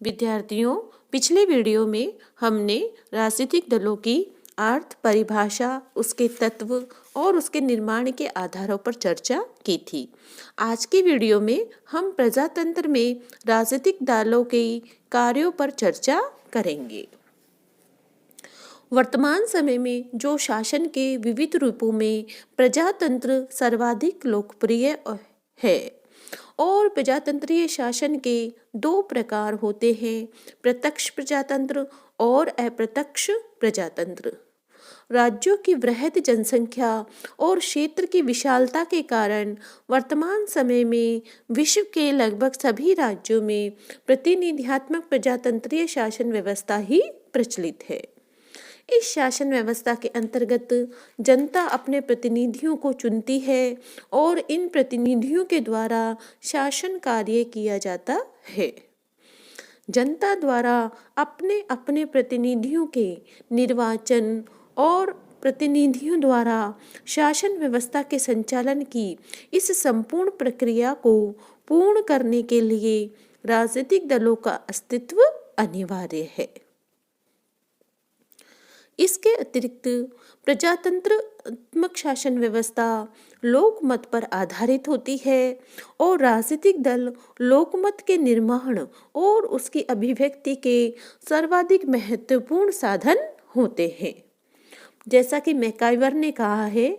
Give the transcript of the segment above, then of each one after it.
विद्यार्थियों, पिछले वीडियो में हमने राजनीतिक दलों की अर्थ, परिभाषा, उसके तत्व और उसके निर्माण के आधारों पर चर्चा की थी। आज के वीडियो में हम प्रजातंत्र में राजनीतिक दलों के कार्यों पर चर्चा करेंगे। वर्तमान समय में जो शासन के विविध रूपों में प्रजातंत्र सर्वाधिक लोकप्रिय है और प्रजातंत्रीय शासन के दो प्रकार होते हैं, प्रत्यक्ष प्रजातंत्र और अप्रत्यक्ष प्रजातंत्र। राज्यों की वृहद जनसंख्या और क्षेत्र की विशालता के कारण वर्तमान समय में विश्व के लगभग सभी राज्यों में प्रतिनिधियात्मक प्रजातंत्रीय शासन व्यवस्था ही प्रचलित है। इस शासन व्यवस्था के अंतर्गत जनता अपने प्रतिनिधियों को चुनती है और इन प्रतिनिधियों के द्वारा शासन कार्य किया जाता है। जनता द्वारा अपने अपने प्रतिनिधियों के निर्वाचन और प्रतिनिधियों द्वारा शासन व्यवस्था के संचालन की इस संपूर्ण प्रक्रिया को पूर्ण करने के लिए राजनीतिक दलों का अस्तित्व अनिवार्य है। इसके अतिरिक्त प्रजातंत्रात्मक शासन व्यवस्था लोकमत पर आधारित होती है और राजनीतिक दल लोकमत के निर्माण और उसकी अभिव्यक्ति के सर्वाधिक महत्वपूर्ण साधन होते हैं। जैसा कि मैकाइवर ने कहा है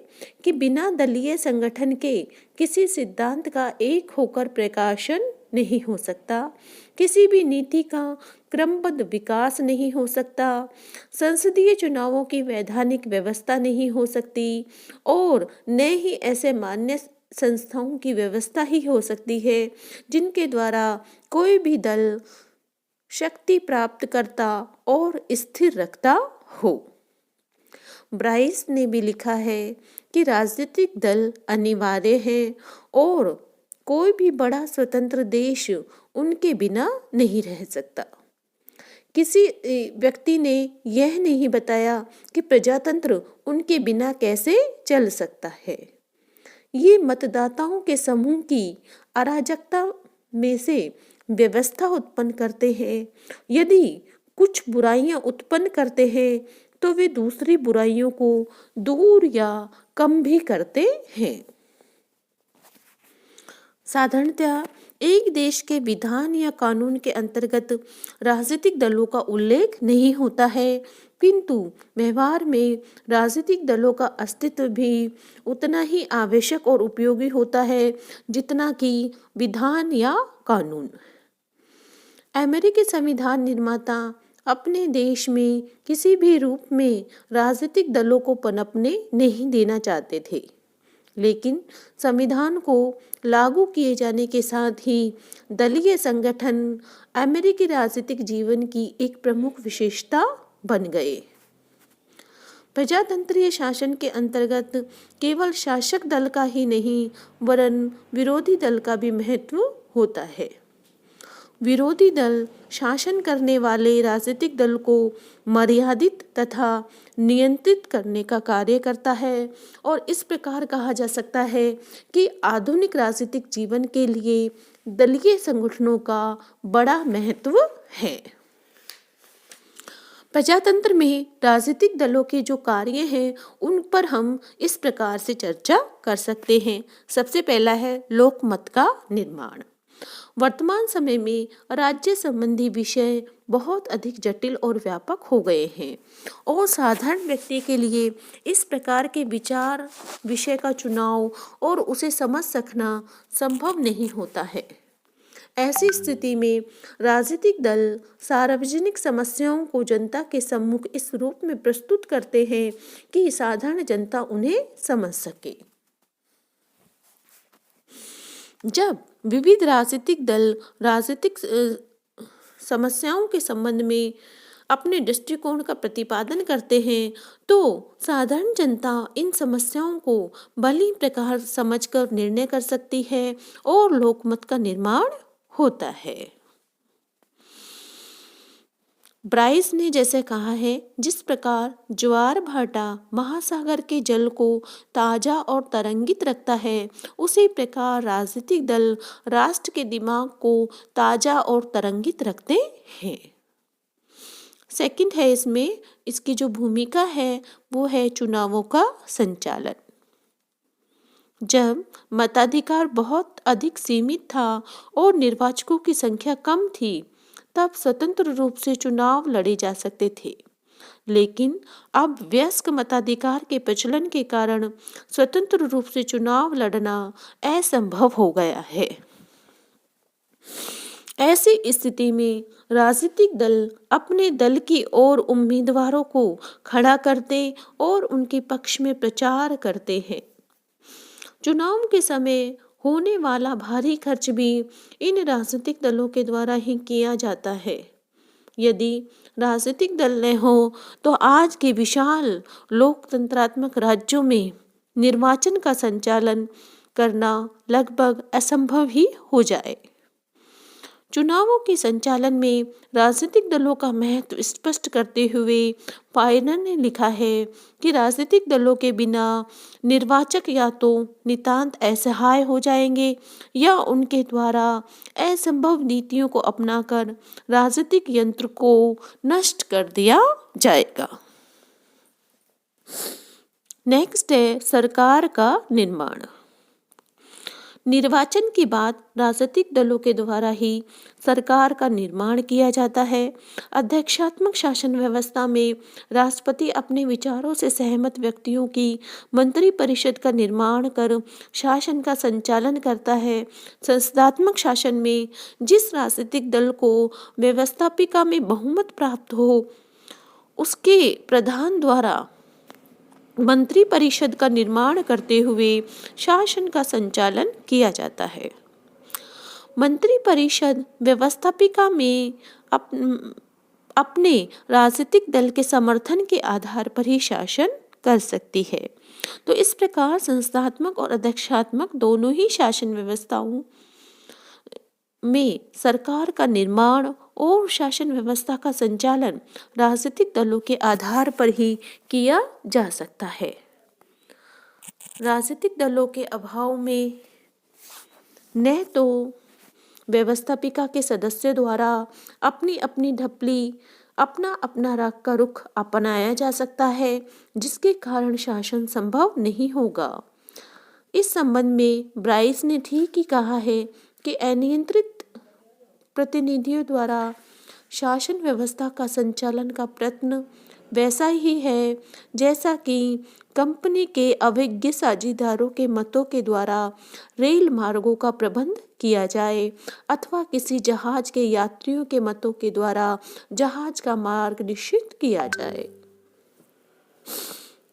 कि बिना दलीय संगठन के किसी सिद्धांत का एक होकर प्रकाशन नहीं हो सकता, किसी भी नीति का क्रमबद्ध विकास नहीं हो सकता, संसदीय चुनावों की वैधानिक व्यवस्था नहीं हो सकती और न ही ऐसे मान्य संस्थाओं की व्यवस्था ही हो सकती है जिनके द्वारा कोई भी दल शक्ति प्राप्त करता और स्थिर रखता हो। ब्राइस ने भी लिखा है कि राजनीतिक दल अनिवार्य है और कोई भी बड़ा स्वतंत्र देश उनके बिना नहीं रह सकता। किसी व्यक्ति ने यह नहीं बताया कि प्रजातंत्र उनके बिना कैसे चल सकता है। ये मतदाताओं के समूह की अराजकता में से व्यवस्था उत्पन्न करते हैं। यदि कुछ बुराइयां उत्पन्न करते हैं तो वे दूसरी बुराइयों को दूर या कम भी करते हैं। साधारणतः एक देश के विधान या कानून के अंतर्गत राजनीतिक दलों का उल्लेख नहीं होता है, किंतु व्यवहार में राजनीतिक दलों का अस्तित्व भी उतना ही आवश्यक और उपयोगी होता है जितना कि विधान या कानून। अमेरिकी संविधान निर्माता अपने देश में किसी भी रूप में राजनीतिक दलों को पनपने नहीं देना चाहते थे, लेकिन संविधान को लागू किए जाने के साथ ही दलीय संगठन अमेरिकी राजनीतिक जीवन की एक प्रमुख विशेषता बन गए। प्रजातंत्रीय शासन के अंतर्गत केवल शासक दल का ही नहीं वरन विरोधी दल का भी महत्व होता है। विरोधी दल शासन करने वाले राजनीतिक दल को मर्यादित तथा नियंत्रित करने का कार्य करता है और इस प्रकार कहा जा सकता है कि आधुनिक राजनीतिक जीवन के लिए दलीय संगठनों का बड़ा महत्व है। प्रजातंत्र में राजनीतिक दलों के जो कार्य हैं उन पर हम इस प्रकार से चर्चा कर सकते हैं। सबसे पहला है लोकमत का निर्माण। वर्तमान समय में राज्य संबंधी विषय बहुत अधिक जटिल और व्यापक हो गए हैं और साधारण व्यक्ति के लिए इस प्रकार के विचार विषय का चुनाव और उसे समझ सकना संभव नहीं होता है। ऐसी स्थिति में राजनीतिक दल सार्वजनिक समस्याओं को जनता के सम्मुख इस रूप में प्रस्तुत करते हैं कि साधारण जनता उन्हें समझ सके। जब विविध राजनीतिक दल राजनीतिक समस्याओं के संबंध में अपने दृष्टिकोण का प्रतिपादन करते हैं तो साधारण जनता इन समस्याओं को भली प्रकार समझकर निर्णय कर सकती है और लोकमत का निर्माण होता है। ब्राइस ने जैसे कहा है, जिस प्रकार ज्वार भाटा महासागर के जल को ताजा और तरंगित रखता है, उसी प्रकार राजनीतिक दल राष्ट्र के दिमाग को ताजा और तरंगित रखते हैं। सेकंड है इसमें, इसकी जो भूमिका है वो है चुनावों का संचालन। जब मताधिकार बहुत अधिक सीमित था और निर्वाचकों की संख्या कम थी, तब स्वतंत्र रूप से चुनाव लड़े जा सकते थे। लेकिन अब वयस्क मताधिकार के प्रचलन के कारण स्वतंत्र रूप से चुनाव लड़ना असंभव हो गया है। ऐसी स्थिति में राजनीतिक दल अपने दल की ओर उम्मीदवारों को खड़ा करते और उनके पक्ष में प्रचार करते हैं। चुनाव के समय होने वाला भारी खर्च भी इन राजनीतिक दलों के द्वारा ही किया जाता है। यदि राजनीतिक दल न हो तो आज के विशाल लोकतंत्रात्मक राज्यों में निर्वाचन का संचालन करना लगभग असंभव ही हो जाए। चुनावों के संचालन में राजनीतिक दलों का महत्व स्पष्ट करते हुए पायनर ने लिखा है कि राजनीतिक दलों के बिना निर्वाचक या तो नितांत असहाय हो जाएंगे या उनके द्वारा असंभव नीतियों को अपनाकर राजनीतिक यंत्र को नष्ट कर दिया जाएगा। नेक्स्ट है सरकार का निर्माण। निर्वाचन के बाद राजनीतिक दलों के द्वारा ही सरकार का निर्माण किया जाता है। अध्यक्षात्मक शासन व्यवस्था में राष्ट्रपति अपने विचारों से सहमत व्यक्तियों की मंत्रिपरिषद का निर्माण कर शासन का संचालन करता है। संसदात्मक शासन में जिस राजनीतिक दल को व्यवस्थापिका में बहुमत प्राप्त हो, उसके प्रधान द्वारा मंत्रिपरिषद का निर्माण करते हुए शासन का संचालन किया जाता है। मंत्रिपरिषद व्यवस्थापिका में अपने राजनीतिक दल के समर्थन के आधार पर ही शासन कर सकती है। तो इस प्रकार संस्थात्मक और अध्यक्षात्मक दोनों ही शासन व्यवस्थाओं में सरकार का निर्माण और शासन व्यवस्था का संचालन राजनीतिक दलों के आधार पर ही किया जा सकता है। राजनीतिक दलों के अभाव में न तो व्यवस्थापिका के सदस्यों द्वारा अपनी अपनी ढपली, अपना अपना रुख अपनाया जा सकता है, जिसके कारण शासन संभव नहीं होगा। इस संबंध में ब्राइस ने ठीक ही कहा है कि अनियंत्रित प्रतिनिधियों द्वारा शासन व्यवस्था का संचालन का प्रयत्न वैसा ही है जैसा कि कंपनी के अभिज्ञ साझेदारों के मतों के द्वारा रेल मार्गों का प्रबंध किया जाए अथवा किसी जहाज के यात्रियों के मतों के द्वारा जहाज का मार्ग निश्चित किया जाए।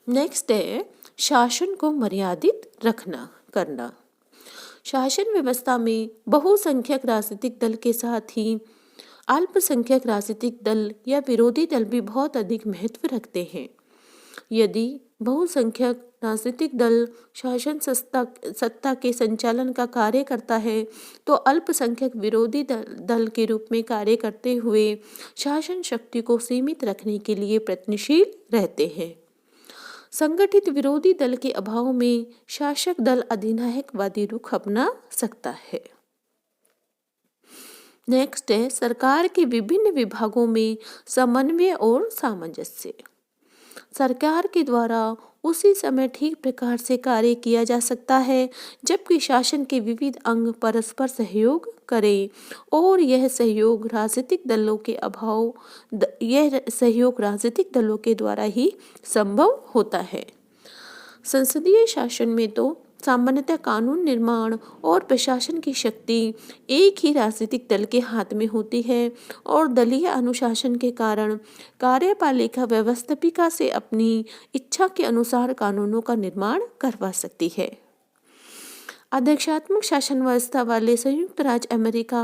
नेक्स्ट है शासन को मर्यादित करना। शासन व्यवस्था में बहुसंख्यक राजनीतिक दल के साथ ही अल्पसंख्यक राजनीतिक दल या विरोधी दल भी बहुत अधिक महत्व रखते हैं। यदि बहुसंख्यक राजनीतिक दल शासन सत्ता के संचालन का कार्य करता है तो अल्पसंख्यक विरोधी दल के रूप में कार्य करते हुए शासन शक्ति को सीमित रखने के लिए प्रयत्नशील रहते हैं। संगठित विरोधी दल के अभाव में शासक दल अधिनायकवादी रुख अपना सकता है। नेक्स्ट है सरकार के विभिन्न विभागों में समन्वय और सामंजस्य। सरकार के द्वारा उसी समय ठीक प्रकार से कार्य किया जा सकता है जबकि शासन के विविध अंग परस्पर सहयोग करें और यह सहयोग राजनीतिक दलों के द्वारा ही संभव होता है। संसदीय शासन में तो सामान्यतः कानून निर्माण और प्रशासन की शक्ति एक ही राजनीतिक दल के हाथ में होती है और दलीय अनुशासन के कारण कार्यपालिका व्यवस्थापिका से अपनी इच्छा के अनुसार कानूनों का निर्माण करवा सकती है। अध्यक्षात्मक शासन व्यवस्था वाले संयुक्त राज्य अमेरिका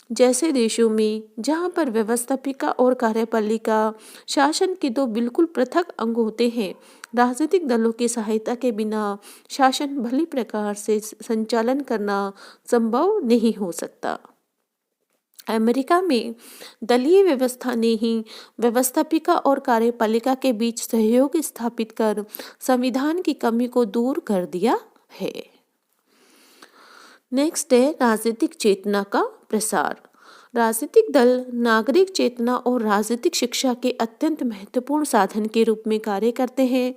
जैसे देशों में जहां पर व्यवस्थापिका और कार्यपालिका शासन के दो बिल्कुल पृथक अंग होते हैं, राजनीतिक दलों की सहायता के बिना शासन भली प्रकार से संचालन करना संभव नहीं हो सकता। अमेरिका में दलीय व्यवस्था ने ही व्यवस्थापिका और कार्यपालिका के बीच सहयोग स्थापित कर संविधान की कमी को दूर कर दिया है। नेक्स्ट है राजनीतिक चेतना का प्रसार। राजनीतिक दल नागरिक चेतना और राजनीतिक शिक्षा के अत्यंत महत्वपूर्ण साधन के रूप में कार्य करते हैं।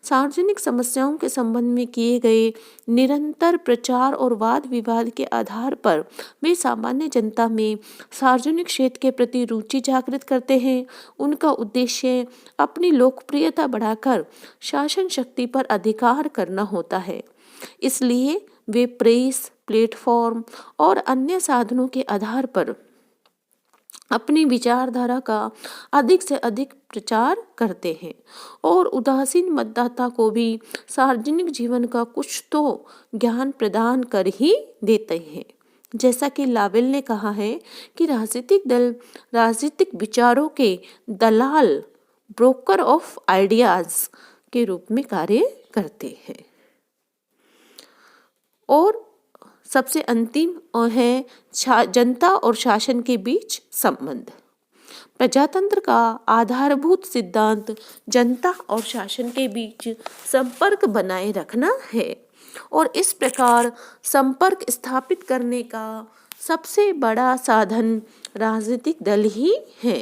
सार्वजनिक समस्याओं के संबंध में किए गए निरंतर प्रचार और वाद विवाद के आधार पर वे सामान्य जनता में सार्वजनिक क्षेत्र के प्रति रुचि जागृत करते हैं। उनका उद्देश्य अपनी लोकप्रियता बढ़ाकर शासन शक्ति पर अधिकार करना होता है। इसलिए वे प्रेस, प्लेटफॉर्म और अन्य साधनों के आधार पर अपनी विचारधारा का अधिक से अधिक प्रचार करते हैं और उदासीन मतदाता को भी सार्वजनिक जीवन का कुछ तो ज्ञान प्रदान कर ही देते हैं। जैसा कि लावेल ने कहा है कि राजनीतिक दल राजनीतिक विचारों के दलाल, ब्रोकर ऑफ आइडियाज के रूप में कार्य करते हैं। और सबसे अंतिम है जनता और शासन के बीच संबंध। प्रजातंत्र का आधारभूत सिद्धांत जनता और शासन के बीच संपर्क बनाए रखना है और इस प्रकार संपर्क स्थापित करने का सबसे बड़ा साधन राजनीतिक दल ही है।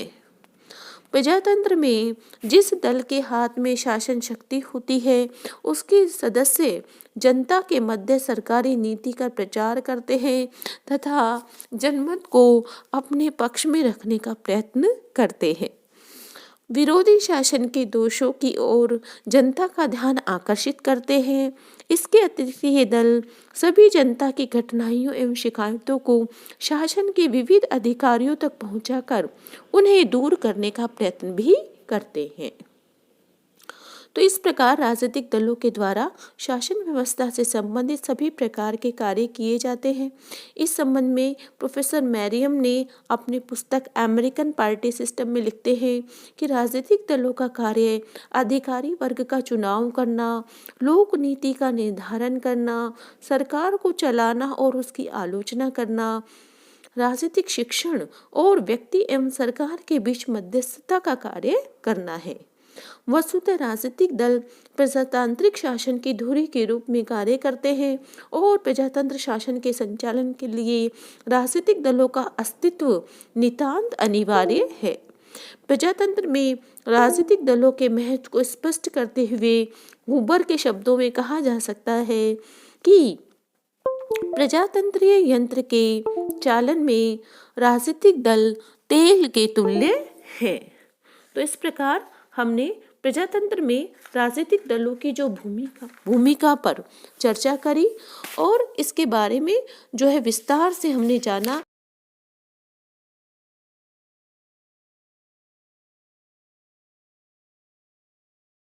प्रजातंत्र में जिस दल के हाथ में शासन शक्ति होती है उसके सदस्य जनता के मध्य सरकारी नीति का प्रचार करते हैं तथा जनमत को अपने पक्ष में रखने का प्रयत्न करते हैं। विरोधी शासन के दोषों की ओर जनता का ध्यान आकर्षित करते हैं। इसके अतिरिक्त ये दल सभी जनता की कठिनाइयों एवं शिकायतों को शासन के विविध अधिकारियों तक पहुंचाकर उन्हें दूर करने का प्रयत्न भी करते हैं। तो इस प्रकार राजनीतिक दलों के द्वारा शासन व्यवस्था से संबंधित सभी प्रकार के कार्य किए जाते हैं। इस संबंध में प्रोफेसर मैरियम ने अपनी पुस्तक अमेरिकन पार्टी सिस्टम में लिखते हैं कि राजनीतिक दलों का कार्य अधिकारी वर्ग का चुनाव करना, लोक नीति का निर्धारण करना, सरकार को चलाना और उसकी आलोचना करना, राजनीतिक शिक्षण और व्यक्ति एवं सरकार के बीच मध्यस्थता का कार्य करना है। वस्तुतः राजनीतिक दल प्रजातांत्रिक शासन की धुरी के रूप में कार्य करते हैं और प्रजातंत्र शासन के संचालन के लिए राजनीतिक दलों का अस्तित्व नितांत अनिवार्य है। प्रजातंत्र में राजनीतिक दलों के महत्व को स्पष्ट करते हुए हुबर के शब्दों में कहा जा सकता है कि प्रजातंत्रीय यंत्र के चालन में राजनीतिक दल तेल के तुल्य है। तो इस प्रकार हमने प्रजातंत्र में राजनीतिक दलों की जो भूमिका पर चर्चा करी और इसके बारे में जो है विस्तार से हमने जाना।